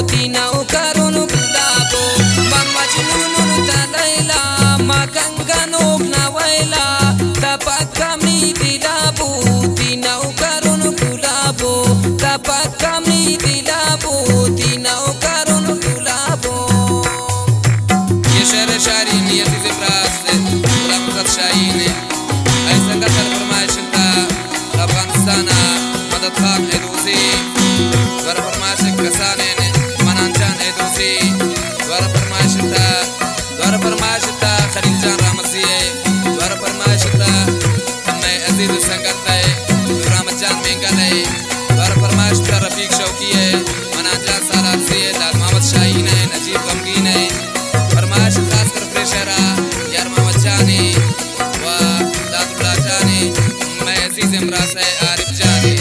tinau karunu gulabo mamajnunun talaila makanganok nawaila tapat kami dilabo tinau karunu gulabo tapat kami dilabo tinau karunu gulabo ye share shari niyati zibras ulaqat shayine ay sangat farmashta Afghanistan madad khan edusi वर फरमाइश कसाने ने मनांचान एदोसी वर फरमाइश ता खलील जान रामसिए वर फरमाइश ता मैं अजीज संगत है रामत जान मेंगल है वर फरमाइश ता रफीक शौकी है मनांचान सालात से दाद मोहम्मद शाहीन है नजीब गमगीन है फरमाइश खास कर प्रेशरा यार मोहम्मद जानी व दादुल्ला जानी मैं अजीज इमरास है आरिफ जानी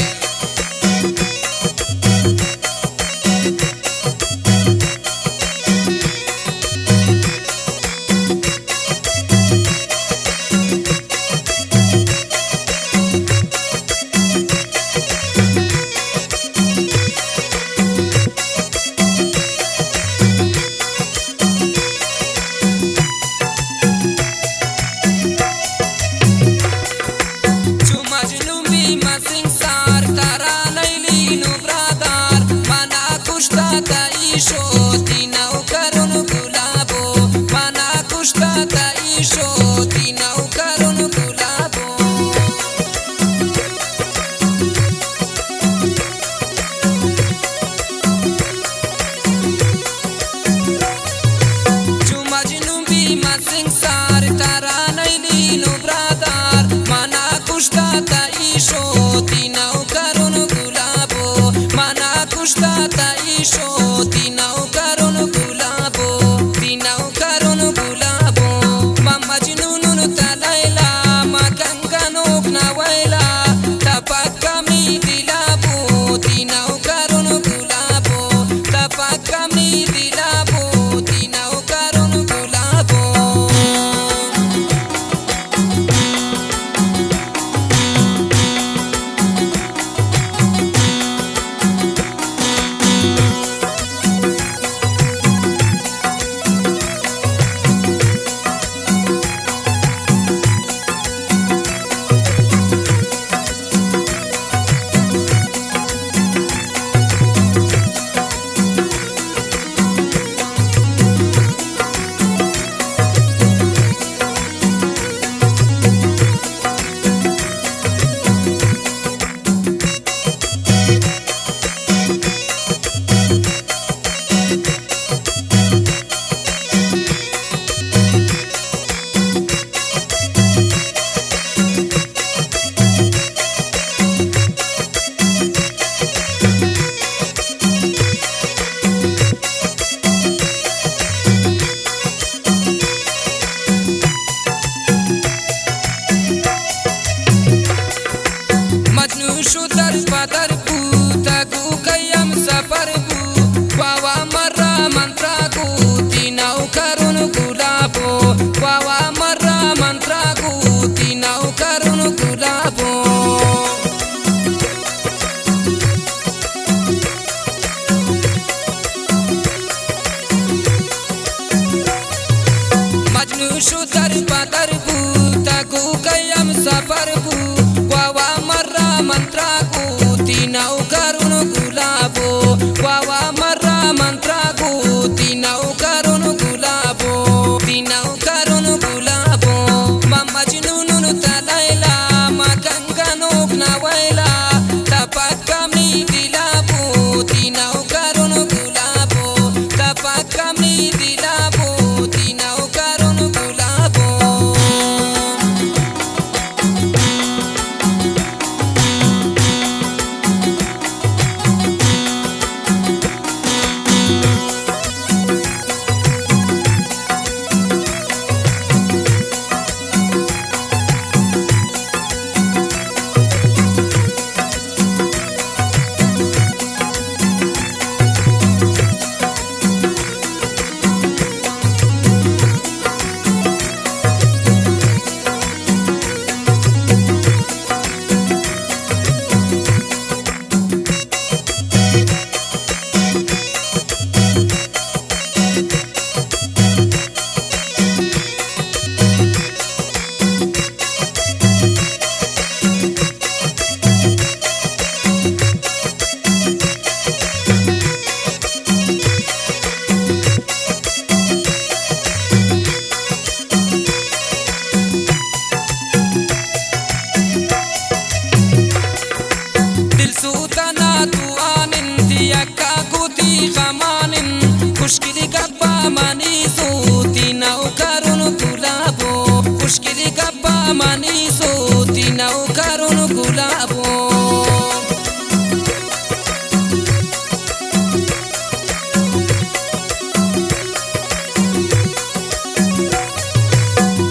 manisu tinau karun gulabo mushkili kappa manisu tinau karun gulabo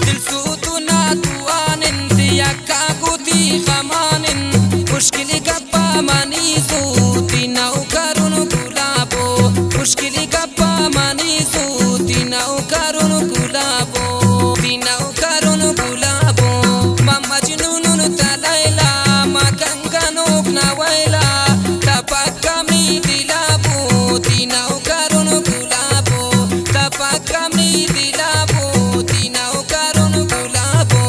dilsutuna tuanin tiyakka guti khamanin mushkili kappa manisu tinau karun gulabo mushkili kappa manisu tinau karun gulabo tinau karun gulabo mamma jinunun talaila makanganok na waila tapakami dilabo tinau karun gulabo tapakami dilabo tinau karun gulabo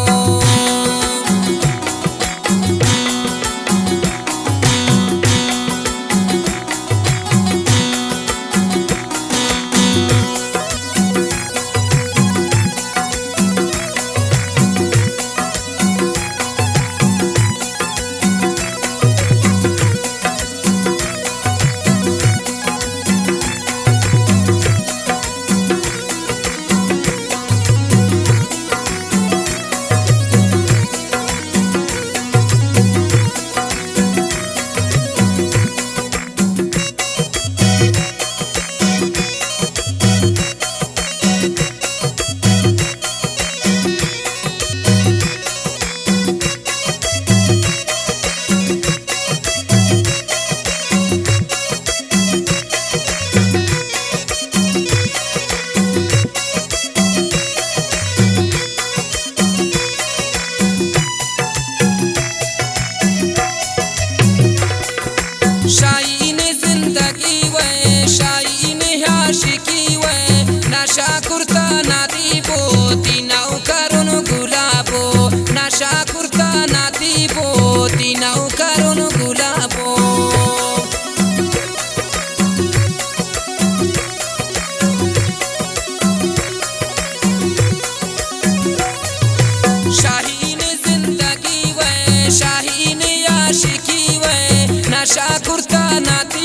Shaheen जिंदगी वे शाहीन आशिकी वे नशा कुर्ता नादी बो तीनाउ करुन गुलाबो नशा कुर्ता नादी बो तीनाउ करुन गुलाबो शाहीन जिंदगी वे शाहीन आशिकी वे नशा कुर्ता नादी